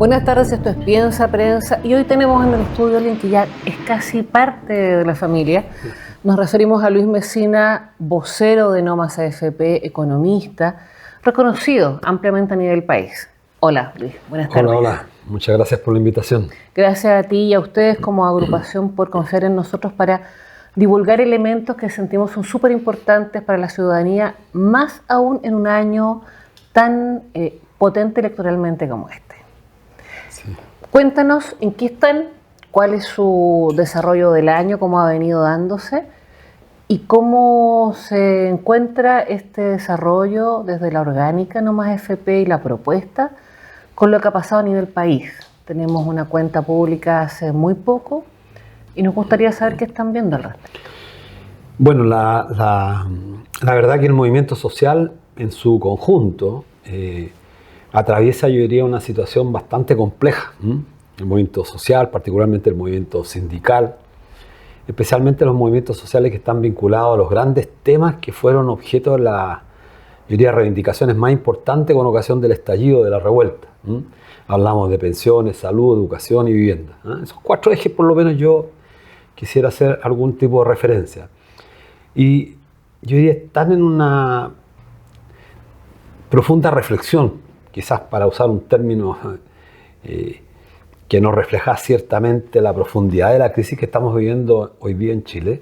Buenas tardes, esto es Piensa Prensa y hoy tenemos en el estudio a alguien que ya es casi parte de la familia. Nos referimos a Luis Mesina, vocero de No Más AFP, economista, reconocido ampliamente a nivel país. Hola Luis, buenas tardes. Hola, muchas gracias por la invitación. Gracias a ti y a ustedes como agrupación por confiar en nosotros para divulgar elementos que sentimos son súper importantes para la ciudadanía, más aún en un año tan potente electoralmente como este. Sí. Cuéntanos en qué están, cuál es su desarrollo del año, cómo ha venido dándose y cómo se encuentra este desarrollo desde la orgánica No Más AFP y la propuesta con lo que ha pasado a nivel país. Tenemos una cuenta pública hace muy poco y nos gustaría saber qué están viendo al respecto. Bueno, la verdad que el movimiento social en su conjunto atraviesa, yo diría, una situación bastante compleja. El movimiento social, particularmente el movimiento sindical, especialmente los movimientos sociales que están vinculados a los grandes temas que fueron objeto de las, yo diría, reivindicaciones más importantes con ocasión del estallido de la revuelta. Hablamos de pensiones, salud, educación y vivienda. Esos cuatro ejes, por lo menos, yo quisiera hacer algún tipo de referencia. Y yo diría, están en una profunda reflexión, quizás para usar un término que no refleja ciertamente la profundidad de la crisis que estamos viviendo hoy día en Chile.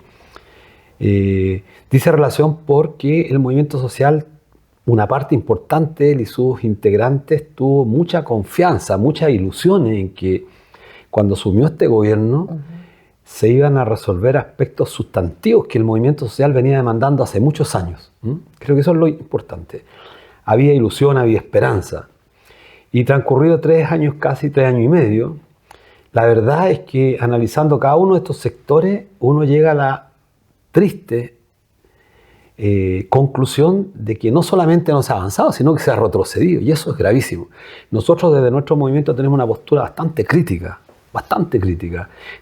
Dice relación porque el movimiento social, una parte importante de él y sus integrantes, tuvo mucha confianza, muchas ilusiones en que cuando asumió este gobierno se iban a resolver aspectos sustantivos que el movimiento social venía demandando hace muchos años. Creo que eso es lo importante. Había ilusión, había esperanza. Y transcurrido 3 años, casi 3 años y medio, la verdad es que analizando cada uno de estos sectores, uno llega a la triste conclusión de que no solamente no se ha avanzado, sino que se ha retrocedido. Y eso es gravísimo. Nosotros desde nuestro movimiento tenemos una postura bastante crítica.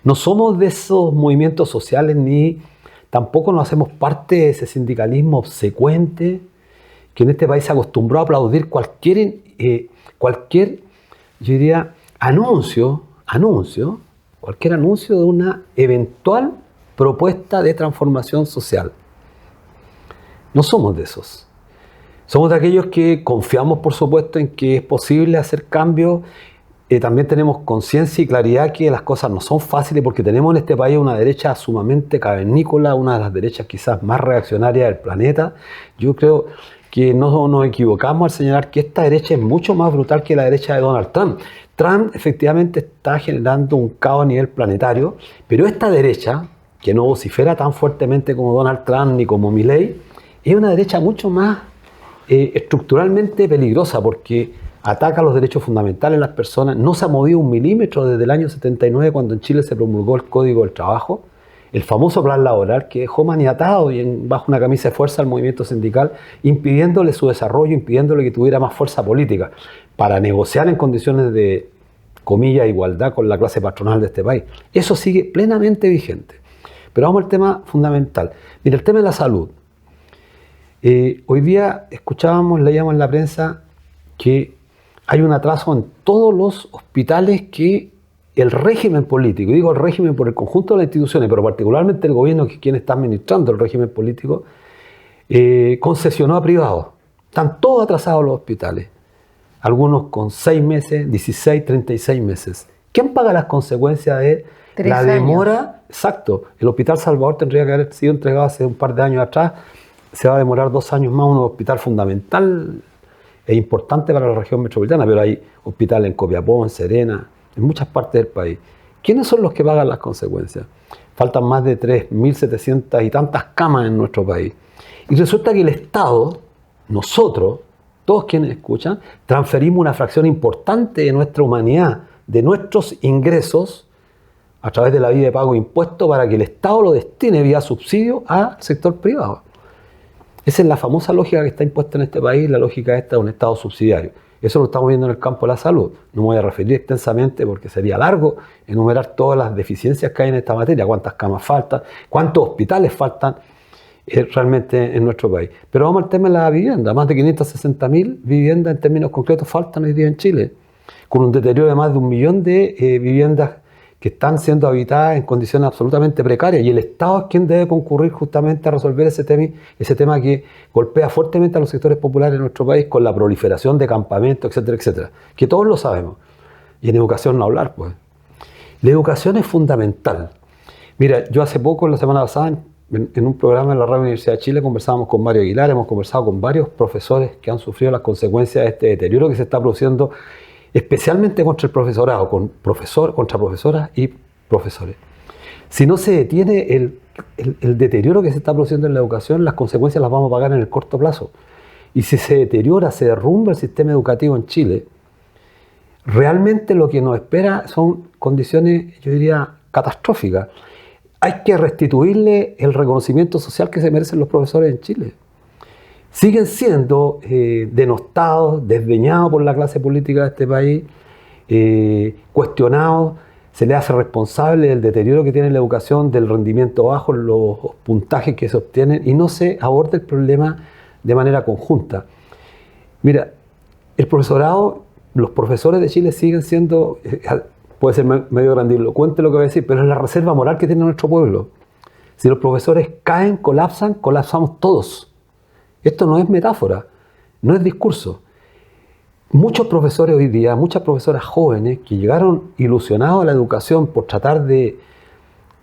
No somos de esos movimientos sociales ni tampoco nos hacemos parte de ese sindicalismo obsecuente que en este país se acostumbró a aplaudir cualquier, yo diría, cualquier anuncio de una eventual propuesta de transformación social. No somos de esos. Somos de aquellos que confiamos, por supuesto, en que es posible hacer cambios. También tenemos conciencia y claridad que las cosas no son fáciles porque tenemos en este país una derecha sumamente cavernícola, una de las derechas quizás más reaccionarias del planeta. Yo creo que no nos equivocamos al señalar que esta derecha es mucho más brutal que la derecha de Donald Trump. Trump efectivamente está generando un caos a nivel planetario, pero esta derecha, que no vocifera tan fuertemente como Donald Trump ni como Milei, es una derecha mucho más estructuralmente peligrosa porque ataca los derechos fundamentales de las personas. No se ha movido un milímetro desde el año 79 cuando en Chile se promulgó el Código del Trabajo, el famoso plan laboral que dejó maniatado y bajo una camisa de fuerza al movimiento sindical, impidiéndole su desarrollo, impidiéndole que tuviera más fuerza política para negociar en condiciones de, comillas, igualdad con la clase patronal de este país. Eso sigue plenamente vigente. Pero vamos al tema fundamental. Mira, el tema de la salud. Hoy día leíamos en la prensa que hay un atraso en todos los hospitales que el régimen político, digo el régimen por el conjunto de las instituciones, pero particularmente el gobierno, que es quien está administrando el régimen político, concesionó a privados. Están todos atrasados los hospitales. Algunos con 6 meses, 16, 36 meses. ¿Quién paga las consecuencias de la demora? Años. Exacto. El Hospital Salvador tendría que haber sido entregado hace un par de años atrás. Se va a demorar 2 años más, un hospital fundamental e importante para la región metropolitana, pero hay hospitales en Copiapó, en Serena, en muchas partes del país. ¿Quiénes son los que pagan las consecuencias? Faltan más de 3.700 y tantas camas en nuestro país. Y resulta que el Estado, nosotros, todos quienes escuchan, transferimos una fracción importante de nuestra humanidad, de nuestros ingresos, a través de la vía de pago de impuestos, para que el Estado lo destine vía subsidio al sector privado. Esa es la famosa lógica que está impuesta en este país, la lógica esta de un Estado subsidiario. Eso lo estamos viendo en el campo de la salud. No me voy a referir extensamente porque sería largo enumerar todas las deficiencias que hay en esta materia, cuántas camas faltan, cuántos hospitales faltan realmente en nuestro país. Pero vamos al tema de la vivienda. Más de 560.000 viviendas en términos concretos faltan hoy día en Chile. con un deterioro de más de 1 millón de viviendas que están siendo habitadas en condiciones absolutamente precarias, y el Estado es quien debe concurrir justamente a resolver ese tema que golpea fuertemente a los sectores populares de nuestro país con la proliferación de campamentos, etcétera, etcétera, que todos lo sabemos. Y en educación no hablar, pues. La educación es fundamental. Mira, yo hace poco, la semana pasada, en un programa en la Radio Universidad de Chile, conversábamos con Mario Aguilar, hemos conversado con varios profesores que han sufrido las consecuencias de este deterioro que se está produciendo especialmente contra el profesorado, contra profesoras y profesores. Si no se detiene el deterioro que se está produciendo en la educación, las consecuencias las vamos a pagar en el corto plazo. Y si se deteriora, se derrumba el sistema educativo en Chile, realmente lo que nos espera son condiciones, yo diría, catastróficas. Hay que restituirle el reconocimiento social que se merecen los profesores en Chile. Siguen siendo denostados, desdeñados por la clase política de este país, cuestionados, se les hace responsable del deterioro que tiene la educación, del rendimiento bajo, los puntajes que se obtienen, y no se aborda el problema de manera conjunta. Mira, el profesorado, los profesores de Chile siguen siendo, puede ser medio grandilocuente lo que voy a decir, pero es la reserva moral que tiene nuestro pueblo. Si los profesores caen, colapsamos todos. Esto no es metáfora, no es discurso. Muchos profesores hoy día, muchas profesoras jóvenes que llegaron ilusionados a la educación por tratar de,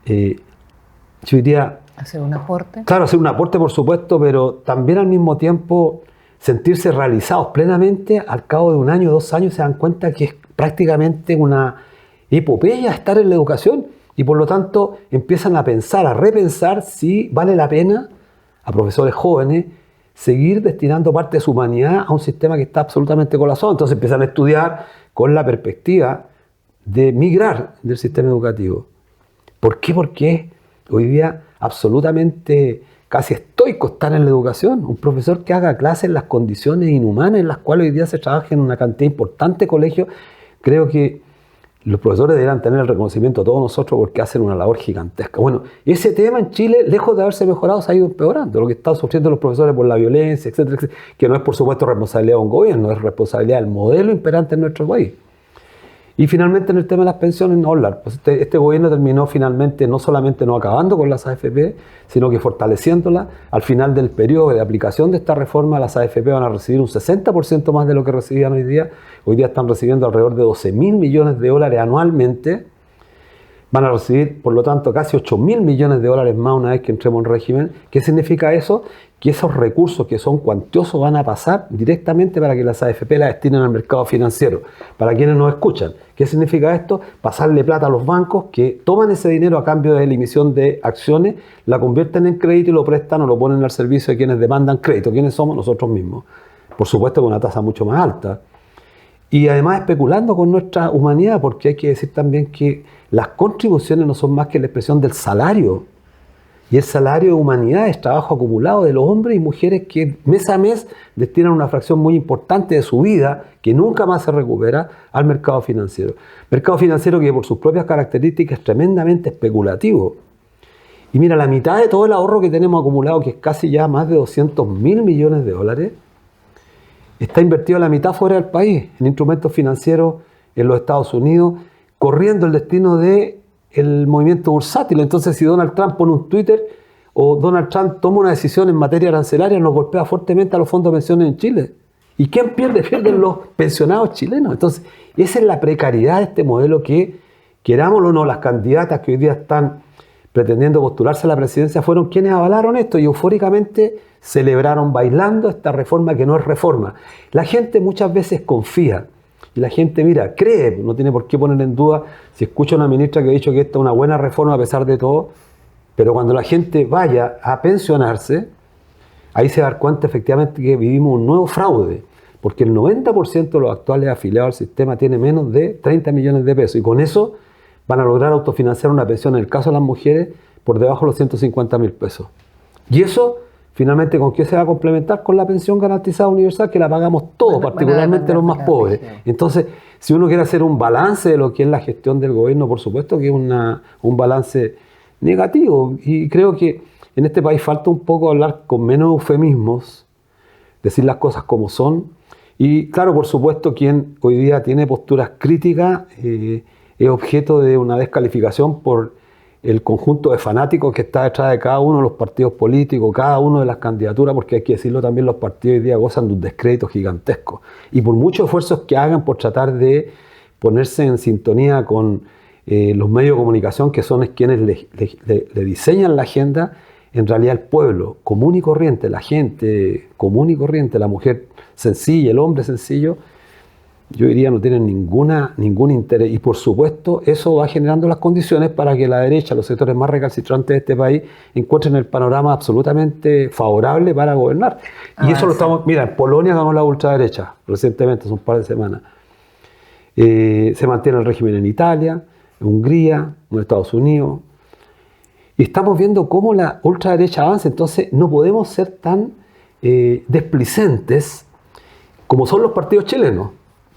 yo diría... ¿Hacer un aporte? Claro, hacer un aporte, por supuesto, pero también al mismo tiempo sentirse realizados plenamente, al cabo de 1 año, 2 años, se dan cuenta que es prácticamente una epopeya estar en la educación, y por lo tanto empiezan a pensar, a repensar si vale la pena a profesores jóvenes seguir destinando parte de su humanidad a un sistema que está absolutamente colapsado. Entonces empiezan a estudiar con la perspectiva de migrar del sistema educativo. ¿Por qué? Porque hoy día absolutamente casi estoico estar en la educación. Un profesor que haga clases en las condiciones inhumanas en las cuales hoy día se trabaja en una cantidad importante de colegios, creo que los profesores deberán tener el reconocimiento a todos nosotros porque hacen una labor gigantesca. Bueno, ese tema en Chile, lejos de haberse mejorado, se ha ido empeorando. Lo que están sufriendo los profesores por la violencia, etcétera, etcétera, que no es por supuesto responsabilidad de un gobierno, es responsabilidad del modelo imperante en nuestro país. Y finalmente en el tema de las pensiones no hablar. Pues este gobierno terminó finalmente no solamente no acabando con las AFP, sino que fortaleciéndolas. Al final del periodo de aplicación de esta reforma, las AFP van a recibir un 60% más de lo que recibían hoy día. Hoy día están recibiendo alrededor de 12.000 millones de dólares anualmente. Van a recibir, por lo tanto, casi 8.000 millones de dólares más una vez que entremos en régimen. ¿Qué significa eso? Que esos recursos que son cuantiosos van a pasar directamente para que las AFP las destinen al mercado financiero. Para quienes nos escuchan, ¿qué significa esto? Pasarle plata a los bancos que toman ese dinero a cambio de la emisión de acciones, la convierten en crédito y lo prestan o lo ponen al servicio de quienes demandan crédito. ¿Quiénes somos? Nosotros mismos. Por supuesto con una tasa mucho más alta. Y además especulando con nuestra humanidad, porque hay que decir también que las contribuciones no son más que la expresión del salario. Y el salario de humanidad es trabajo acumulado de los hombres y mujeres que mes a mes destinan una fracción muy importante de su vida, que nunca más se recupera, al mercado financiero. Mercado financiero que por sus propias características es tremendamente especulativo. Y mira, la mitad de todo el ahorro que tenemos acumulado, que es casi ya más de 200.000 millones de dólares, está invertido la mitad fuera del país, en instrumentos financieros en los Estados Unidos, corriendo el destino del movimiento bursátil. Entonces, si Donald Trump pone un Twitter o Donald Trump toma una decisión en materia arancelaria, nos golpea fuertemente a los fondos de pensiones en Chile. ¿Y quién pierde? Pierden los pensionados chilenos. Entonces, esa es la precariedad de este modelo que, querámoslo o no, las candidatas que hoy día están pretendiendo postularse a la presidencia fueron quienes avalaron esto y eufóricamente celebraron bailando esta reforma que no es reforma. La gente muchas veces confía y la gente, mira, cree, no tiene por qué poner en duda si escucha a una ministra que ha dicho que esta es una buena reforma a pesar de todo, pero cuando la gente vaya a pensionarse, ahí se va a dar cuenta efectivamente que vivimos un nuevo fraude, porque el 90% de los actuales afiliados al sistema tiene menos de 30 millones de pesos y con eso van a lograr autofinanciar una pensión, en el caso de las mujeres, por debajo de los 150.000 pesos. Y eso, finalmente, ¿con qué se va a complementar? Con la pensión garantizada universal, que la pagamos todos, particularmente los más pobres. Entonces, si uno quiere hacer un balance de lo que es la gestión del gobierno, por supuesto que es un balance negativo. Y creo que en este país falta un poco hablar con menos eufemismos, decir las cosas como son, Y claro, por supuesto, quien hoy día tiene posturas críticas es objeto de una descalificación por el conjunto de fanáticos que está detrás de cada uno de los partidos políticos, cada una de las candidaturas, porque hay que decirlo también, los partidos hoy día gozan de un descrédito gigantesco. Y por muchos esfuerzos que hagan por tratar de ponerse en sintonía con los medios de comunicación, que son quienes le diseñan la agenda, en realidad el pueblo común y corriente, la gente común y corriente, la mujer sencilla, el hombre sencillo, yo diría no tienen ningún interés. Y por supuesto eso va generando las condiciones para que la derecha, los sectores más recalcitrantes de este país, encuentren el panorama absolutamente favorable para gobernar. Y eso lo estamos... Mira, en Polonia ganó la ultraderecha recientemente, hace un par de semanas. Se mantiene el régimen en Italia, en Hungría, en Estados Unidos. Y estamos viendo cómo la ultraderecha avanza. Entonces no podemos ser tan desplicentes como son los partidos chilenos,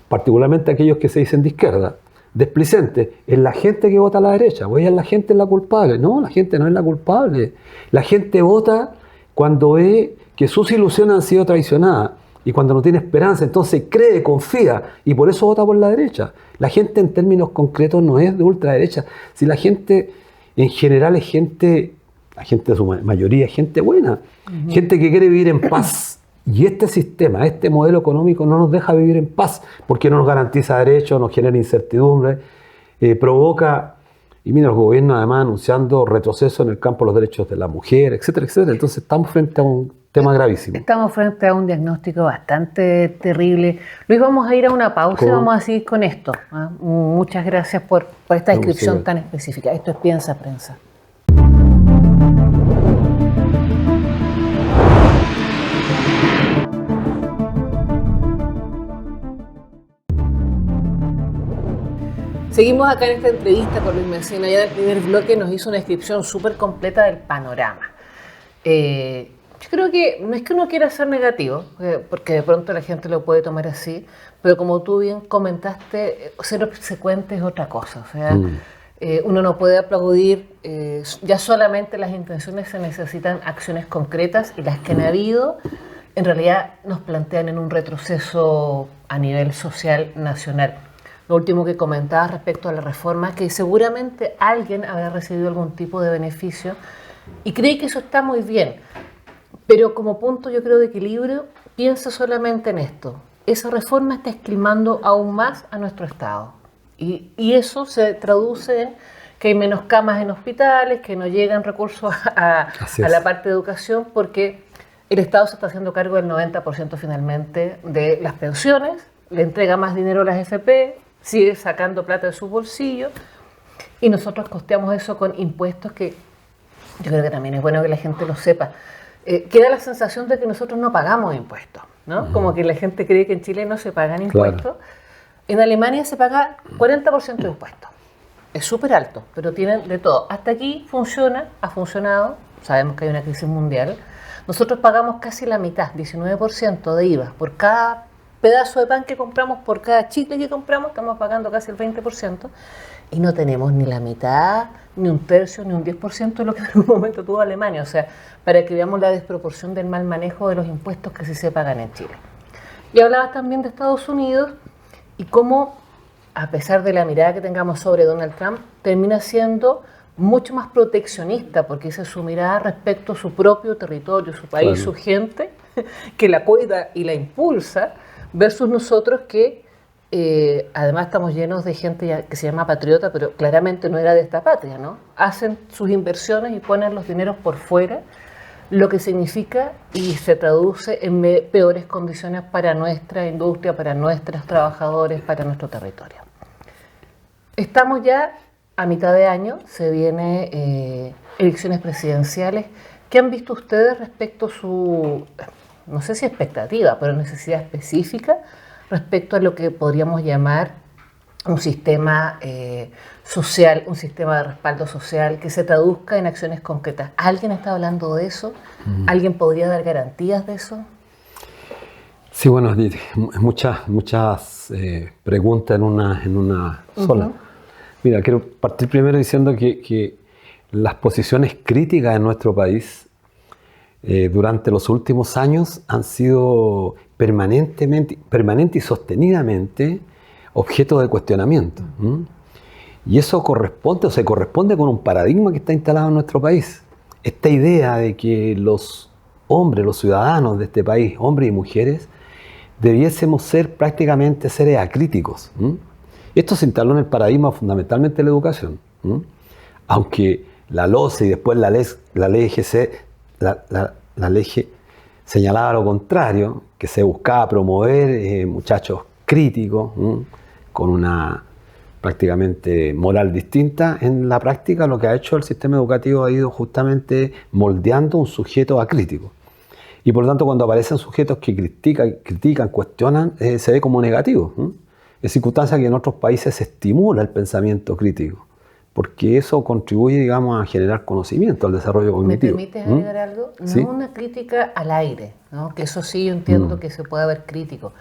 particularmente aquellos que se dicen de izquierda. Desplicentes, es la gente que vota a la derecha, es la gente la culpable. No, la gente no es la culpable. La gente vota cuando ve que sus ilusiones han sido traicionadas y cuando no tiene esperanza, entonces cree, confía y por eso vota por la derecha. La gente en términos concretos no es de ultraderecha. Si la gente en general es gente, la gente de su mayoría es gente buena, gente que quiere vivir en paz. Y este sistema, este modelo económico no nos deja vivir en paz porque no nos garantiza derechos, nos genera incertidumbre, provoca, y mira, los gobiernos además anunciando retroceso en el campo de los derechos de la mujer, etcétera, etcétera. Entonces estamos frente a un tema gravísimo. Estamos frente a un diagnóstico bastante terrible. Luis, vamos a ir a una pausa y vamos a seguir con esto. Muchas gracias por esta descripción tan específica. Esto es Piensa Prensa. Seguimos acá en esta entrevista con Luis Mencina. Ya en el primer bloque nos hizo una descripción súper completa del panorama. Yo creo que no es que uno quiera ser negativo, porque de pronto la gente lo puede tomar así, pero como tú bien comentaste, ser obsecuente es otra cosa. O sea, uno no puede aplaudir, ya solamente las intenciones, se necesitan acciones concretas y las que han habido en realidad nos plantean en un retroceso a nivel social nacional. Lo último que comentaba respecto a la reforma, que seguramente alguien habrá recibido algún tipo de beneficio y cree que eso está muy bien, pero como punto yo creo de equilibrio, piensa solamente en esto. Esa reforma está esquilmando aún más a nuestro Estado y eso se traduce en que hay menos camas en hospitales, que no llegan recursos a la parte de educación, porque el Estado se está haciendo cargo del 90% finalmente de las pensiones, le entrega más dinero a las FP, sigue sacando plata de su bolsillo y nosotros costeamos eso con impuestos que yo creo que también es bueno que la gente lo sepa. Queda la sensación de que nosotros no pagamos impuestos, ¿no? Como que la gente cree que en Chile no se pagan impuestos. Claro. En Alemania se paga 40% de impuestos. Es súper alto, pero tienen de todo. Hasta aquí funciona, ha funcionado, sabemos que hay una crisis mundial. Nosotros pagamos casi la mitad, 19% de IVA por cada pedazo de pan que compramos, por cada chicle que compramos, estamos pagando casi el 20% y no tenemos ni la mitad, ni un tercio, ni un 10% de lo que en algún momento tuvo Alemania. O sea, para que veamos la desproporción del mal manejo de los impuestos que sí se pagan en Chile. Y hablabas también de Estados Unidos y cómo, a pesar de la mirada que tengamos sobre Donald Trump, termina siendo mucho más proteccionista, porque esa es su mirada respecto a su propio territorio, su país, claro, su gente, que la cuida y la impulsa, versus nosotros que además estamos llenos de gente que se llama patriota, pero claramente no era de esta patria, ¿no? Hacen sus inversiones y ponen los dineros por fuera, lo que significa y se traduce en peores condiciones para nuestra industria, para nuestros trabajadores, para nuestro territorio. Estamos ya a mitad de año, se vienen elecciones presidenciales. ¿Qué han visto ustedes respecto a su, no sé si expectativa, pero necesidad específica respecto a lo que podríamos llamar un sistema social, un sistema de respaldo social que se traduzca en acciones concretas? ¿Alguien está hablando de eso? ¿Alguien podría dar garantías de eso? Sí, bueno, muchas preguntas en una sola. Mira, quiero partir primero diciendo que las posiciones críticas en nuestro país durante los últimos años han sido permanente y sostenidamente objeto de cuestionamiento. Y eso se corresponde con un paradigma que está instalado en nuestro país. Esta idea de que los hombres, los ciudadanos de este país, hombres y mujeres, debiésemos ser prácticamente seres acríticos. Esto se instaló en el paradigma fundamentalmente de la educación. Aunque la LOCE y después la ley GC, la ley señalaba lo contrario, que se buscaba promover muchachos críticos, con una prácticamente moral distinta. En la práctica lo que ha hecho el sistema educativo ha ido justamente moldeando un sujeto acrítico. Y por lo tanto cuando aparecen sujetos que critican, cuestionan, se ve como negativo. Es circunstancia que en otros países se estimula el pensamiento crítico, porque eso contribuye, digamos, a generar conocimiento, al desarrollo cognitivo. ¿Me permites agregar algo? No ¿Sí? es una crítica al aire, ¿no? Que eso sí yo entiendo que se puede haber crítico.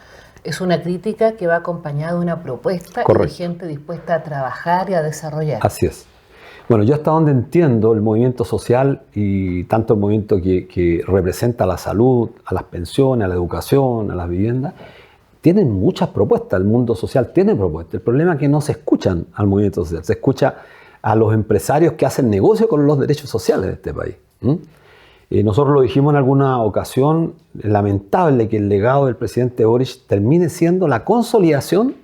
Es una crítica que va acompañada de una propuesta y de gente dispuesta a trabajar y a desarrollar. Así es. Bueno, yo hasta donde entiendo el movimiento social y tanto el movimiento que representa a la salud, a las pensiones, a la educación, a las viviendas, tienen muchas propuestas. El mundo social tiene propuestas. El problema es que no se escuchan al movimiento social, se escucha a los empresarios que hacen negocio con los derechos sociales de este país. Nosotros lo dijimos en alguna ocasión, lamentable que el legado del presidente Boric termine siendo la consolidación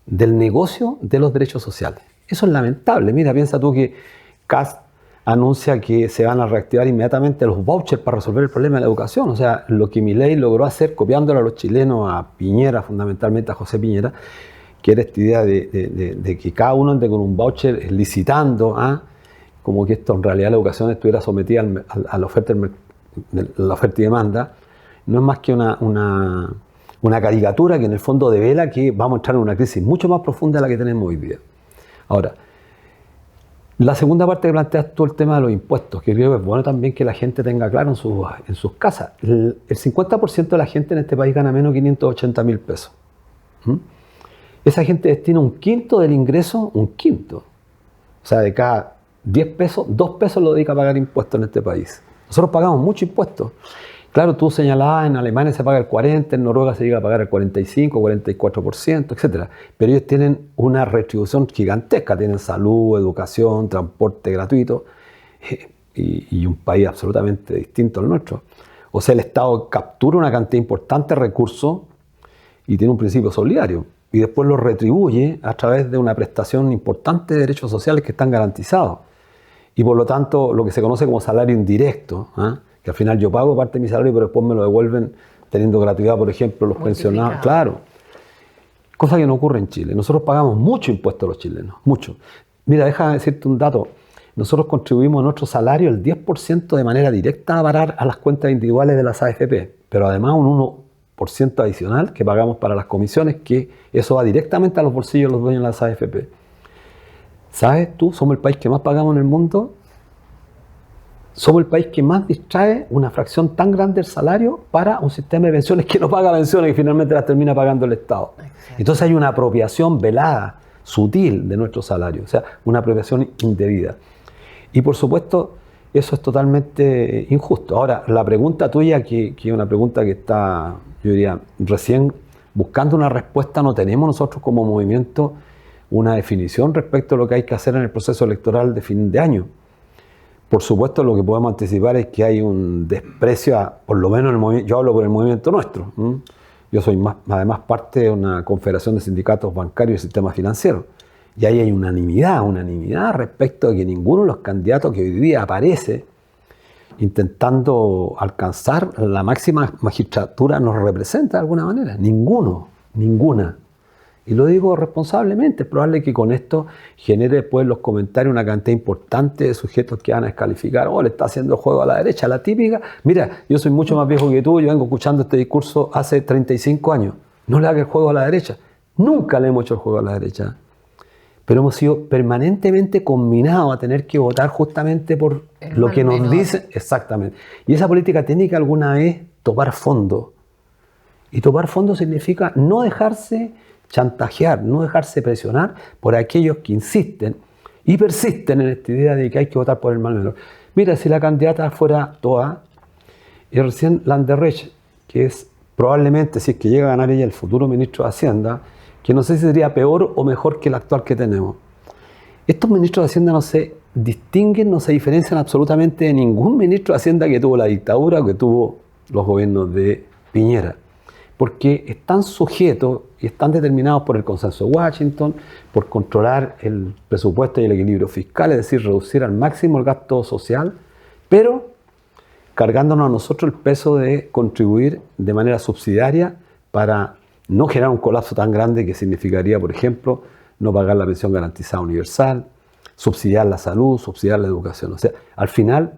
del negocio de los derechos sociales. Eso es lamentable. Mira, piensa tú que Kast anuncia que se van a reactivar inmediatamente los vouchers para resolver el problema de la educación. O sea, lo que Milei logró hacer, copiándolo a los chilenos, a Piñera, fundamentalmente a José Piñera, que era esta idea de que cada uno ande con un voucher licitando, como que esto en realidad la educación estuviera sometida a la oferta y demanda, no es más que una caricatura que en el fondo devela que vamos a entrar en una crisis mucho más profunda de la que tenemos hoy día. Ahora, la segunda parte que planteas tú, el tema de los impuestos, que creo que es bueno también que la gente tenga claro en sus casas. El 50% de la gente en este país gana menos de 580.000 pesos. Esa gente destina un quinto del ingreso, un quinto. O sea, de cada 10 pesos, 2 pesos lo dedica a pagar impuestos en este país. Nosotros pagamos mucho impuestos. Claro, tú señalabas, en Alemania se paga el 40%, en Noruega se llega a pagar el 45%, 44%, etc. Pero ellos tienen una retribución gigantesca, tienen salud, educación, transporte gratuito, y un país absolutamente distinto al nuestro. O sea, el Estado captura una cantidad importante de recursos y tiene un principio solidario, y después lo retribuye a través de una prestación importante de derechos sociales que están garantizados. Y por lo tanto, lo que se conoce como salario indirecto, que al final yo pago parte de mi salario, pero después me lo devuelven teniendo gratuidad, por ejemplo, los pensionados. Claro. Cosa que no ocurre en Chile. Nosotros pagamos mucho impuesto a los chilenos, mucho. Mira, déjame decirte un dato. Nosotros contribuimos a nuestro salario el 10% de manera directa a parar a las cuentas individuales de las AFP, pero además un 1% adicional que pagamos para las comisiones, que eso va directamente a los bolsillos de los dueños de las AFP. ¿Sabes tú? Somos el país que más pagamos en el mundo. Somos el país que más distrae una fracción tan grande del salario para un sistema de pensiones que no paga pensiones y finalmente las termina pagando el Estado. Exacto. Entonces hay una apropiación velada, sutil de nuestro salario, o sea, una apropiación indebida. Y por supuesto, eso es totalmente injusto. Ahora, la pregunta tuya, que es una pregunta que está, yo diría, recién buscando una respuesta, no tenemos nosotros como movimiento una definición respecto a lo que hay que hacer en el proceso electoral de fin de año. Por supuesto, lo que podemos anticipar es que hay un desprecio, por lo menos en el movimiento, yo hablo por el movimiento nuestro. Yo soy además parte de una confederación de sindicatos bancarios y sistemas financieros. Y ahí hay unanimidad respecto a que ninguno de los candidatos que hoy día aparece intentando alcanzar la máxima magistratura nos representa de alguna manera. Ninguna. Y lo digo responsablemente, es probable que con esto genere después en los comentarios una cantidad importante de sujetos que van a descalificar, le está haciendo el juego a la derecha, la típica. Mira, yo soy mucho más viejo que tú, yo vengo escuchando este discurso hace 35 años. No le haga el juego a la derecha. Nunca le hemos hecho el juego a la derecha. Pero hemos sido permanentemente combinados a tener que votar justamente por lo que nos dicen. Exactamente. Y esa política tiene que alguna vez topar fondo. Y topar fondo significa no dejarse chantajear, no dejarse presionar por aquellos que insisten y persisten en esta idea de que hay que votar por el mal menor. Mira, si la candidata fuera toda, Y recién Landerrecht, que es probablemente, si es que llega a ganar ella, el futuro ministro de Hacienda, que no sé si sería peor o mejor que el actual que tenemos. Estos ministros de Hacienda no se distinguen, no se diferencian absolutamente de ningún ministro de Hacienda que tuvo la dictadura o que tuvo los gobiernos de Piñera, porque están sujetos y están determinados por el consenso de Washington, por controlar el presupuesto y el equilibrio fiscal, es decir, reducir al máximo el gasto social, pero cargándonos a nosotros el peso de contribuir de manera subsidiaria para no generar un colapso tan grande que significaría, por ejemplo, no pagar la pensión garantizada universal, subsidiar la salud, subsidiar la educación. O sea, al final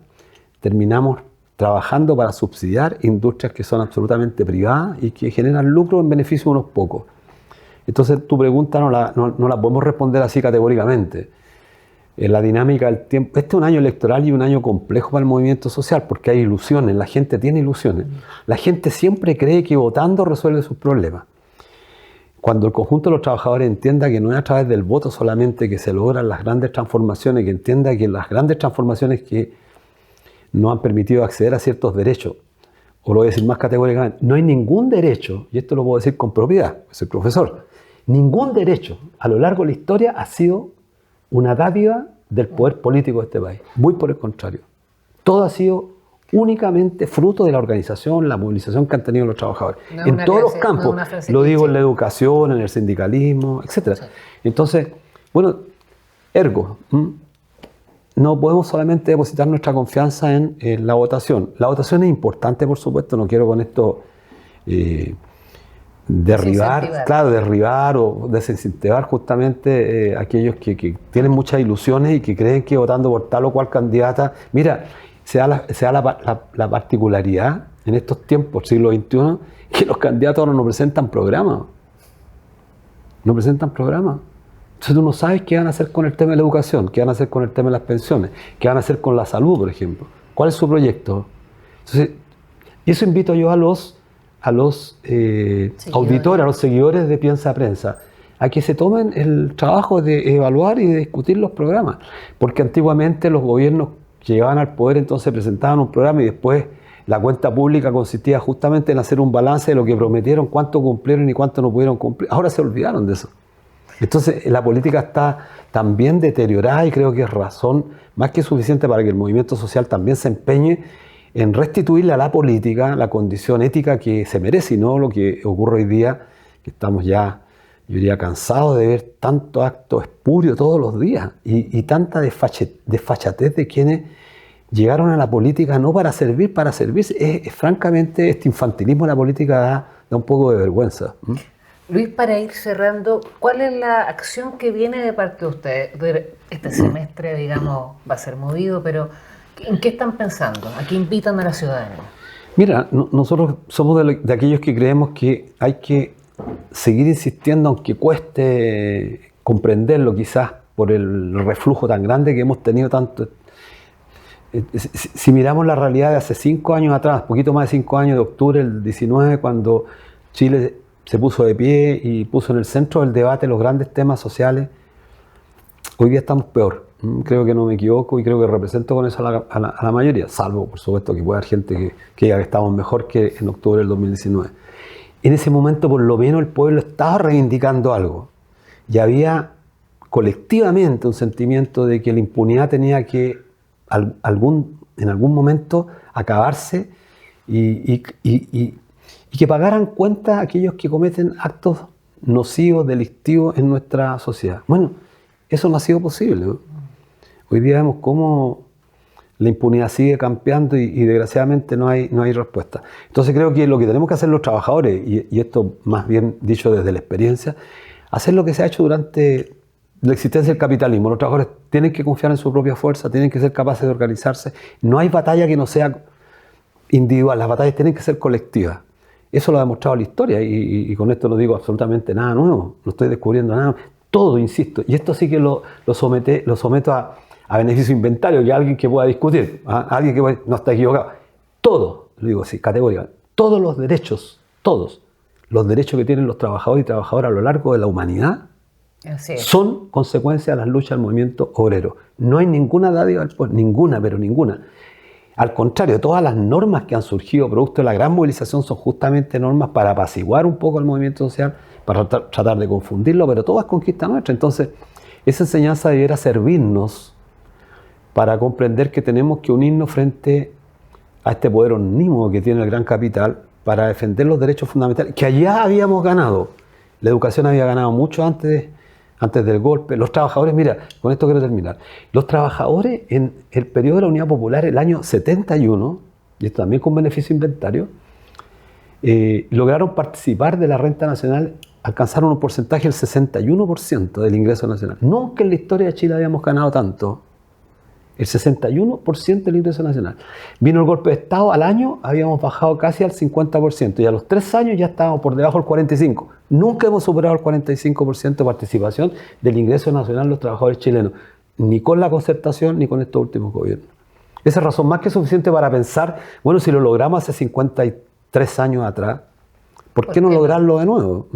terminamos trabajando para subsidiar industrias que son absolutamente privadas y que generan lucro en beneficio de unos pocos. Entonces, tu pregunta no la podemos responder así categóricamente. En la dinámica del tiempo, este es un año electoral y un año complejo para el movimiento social porque hay ilusiones, la gente tiene ilusiones. La gente siempre cree que votando resuelve sus problemas. Cuando el conjunto de los trabajadores entienda que no es a través del voto solamente que se logran las grandes transformaciones, que entienda que las grandes transformaciones que nos han permitido acceder a ciertos derechos, o lo voy a decir más categóricamente, no hay ningún derecho, y esto lo puedo decir con propiedad, soy profesor, ningún derecho a lo largo de la historia ha sido una dádiva del poder político de este país. Muy por el contrario. Todo ha sido únicamente fruto de la organización, la movilización que han tenido los trabajadores. No en todos los campos, lo digo en la educación, en el sindicalismo, etc. Sí. Entonces, bueno, ergo, no podemos solamente depositar nuestra confianza en la votación. La votación es importante, por supuesto, no quiero con esto derribar o desincentivar justamente aquellos que tienen muchas ilusiones y que creen que votando por tal o cual candidata, mira, se da la particularidad en estos tiempos, siglo XXI, que los candidatos ahora no presentan programas. No presentan programas. Entonces tú no sabes qué van a hacer con el tema de la educación, qué van a hacer con el tema de las pensiones, qué van a hacer con la salud, por ejemplo. ¿Cuál es su proyecto? Entonces, y eso invito yo a los auditores, a los seguidores de Piensa Prensa, a que se tomen el trabajo de evaluar y de discutir los programas. Porque antiguamente los gobiernos que llegaban al poder entonces presentaban un programa y después la cuenta pública consistía justamente en hacer un balance de lo que prometieron, cuánto cumplieron y cuánto no pudieron cumplir. Ahora se olvidaron de eso. Entonces la política está también deteriorada y creo que es razón más que suficiente para que el movimiento social también se empeñe en restituirle a la política la condición ética que se merece y no lo que ocurre hoy día, que estamos ya, yo diría, cansados de ver tanto acto espurio todos los días y tanta desfachatez de quienes llegaron a la política no para servir, para servirse. Francamente, este infantilismo en la política da un poco de vergüenza. Luis, para ir cerrando, ¿cuál es la acción que viene de parte de ustedes? Este semestre, digamos, va a ser movido, pero ¿en qué están pensando? ¿A qué invitan a la ciudadanía? Mira, nosotros somos de aquellos que creemos que hay que seguir insistiendo, aunque cueste comprenderlo quizás por el reflujo tan grande que hemos tenido tanto. Si miramos la realidad de hace 5 años atrás, poquito más de 5 años, de octubre del 19, cuando Chile se puso de pie y puso en el centro del debate los grandes temas sociales, hoy día estamos peor. Creo que no me equivoco y creo que represento con eso a la mayoría, salvo por supuesto que puede haber gente que diga que estamos mejor que en octubre del 2019. En ese momento por lo menos el pueblo estaba reivindicando algo y había colectivamente un sentimiento de que la impunidad tenía que en algún momento acabarse y que pagaran cuenta aquellos que cometen actos nocivos, delictivos en nuestra sociedad. Bueno, eso no ha sido posible, ¿no? Hoy día vemos cómo la impunidad sigue campeando y desgraciadamente no hay respuesta. Entonces creo que lo que tenemos que hacer los trabajadores, y esto más bien dicho desde la experiencia, hacer lo que se ha hecho durante la existencia del capitalismo. Los trabajadores tienen que confiar en su propia fuerza, tienen que ser capaces de organizarse. No hay batalla que no sea individual, las batallas tienen que ser colectivas. Eso lo ha demostrado la historia y con esto no digo absolutamente nada nuevo, no estoy descubriendo nada. Todo, insisto, y esto sí que lo someto a beneficio inventario, que alguien que pueda discutir, alguien que no está equivocado. Todo, lo digo así, categórica, todos los derechos que tienen los trabajadores y trabajadoras a lo largo de la humanidad son consecuencia de las luchas del movimiento obrero. No hay ninguna dádiva, ninguna, pero ninguna. Al contrario, todas las normas que han surgido producto de la gran movilización son justamente normas para apaciguar un poco el movimiento social, para tratar de confundirlo, pero todo es conquista nuestra. Entonces, esa enseñanza debiera servirnos para comprender que tenemos que unirnos frente a este poder omnímodo que tiene el gran capital para defender los derechos fundamentales, que allá habíamos ganado. La educación había ganado mucho antes del golpe. Los trabajadores, mira, con esto quiero terminar. Los trabajadores en el periodo de la Unidad Popular, el año 71, y esto también con beneficio inventario, lograron participar de la renta nacional, alcanzaron un porcentaje del 61% del ingreso nacional. Nunca en la historia de Chile habíamos ganado tanto. El 61% del ingreso nacional. Vino el golpe de Estado, al año habíamos bajado casi al 50% y a los 3 años ya estábamos por debajo del 45%. Nunca hemos superado el 45% de participación del ingreso nacional de los trabajadores chilenos, ni con la concertación ni con estos últimos gobiernos. Esa es razón más que suficiente para pensar, bueno, si lo logramos hace 53 años atrás, ¿por qué no lograrlo de nuevo?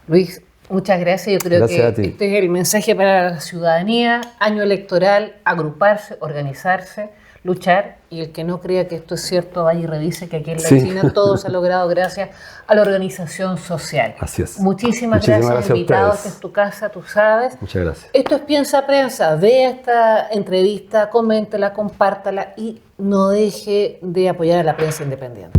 Luis, muchas gracias. Yo creo que este es el mensaje para la ciudadanía. Año electoral, agruparse, organizarse, luchar. Y el que no crea que esto es cierto, vaya y revise que aquí en la China todo se ha logrado gracias a la organización social. Así es. Muchísimas gracias, invitado. Esta es tu casa, tú sabes. Muchas gracias. Esto es Piensa Prensa. Vea esta entrevista, coméntela, compártala y no deje de apoyar a la prensa independiente.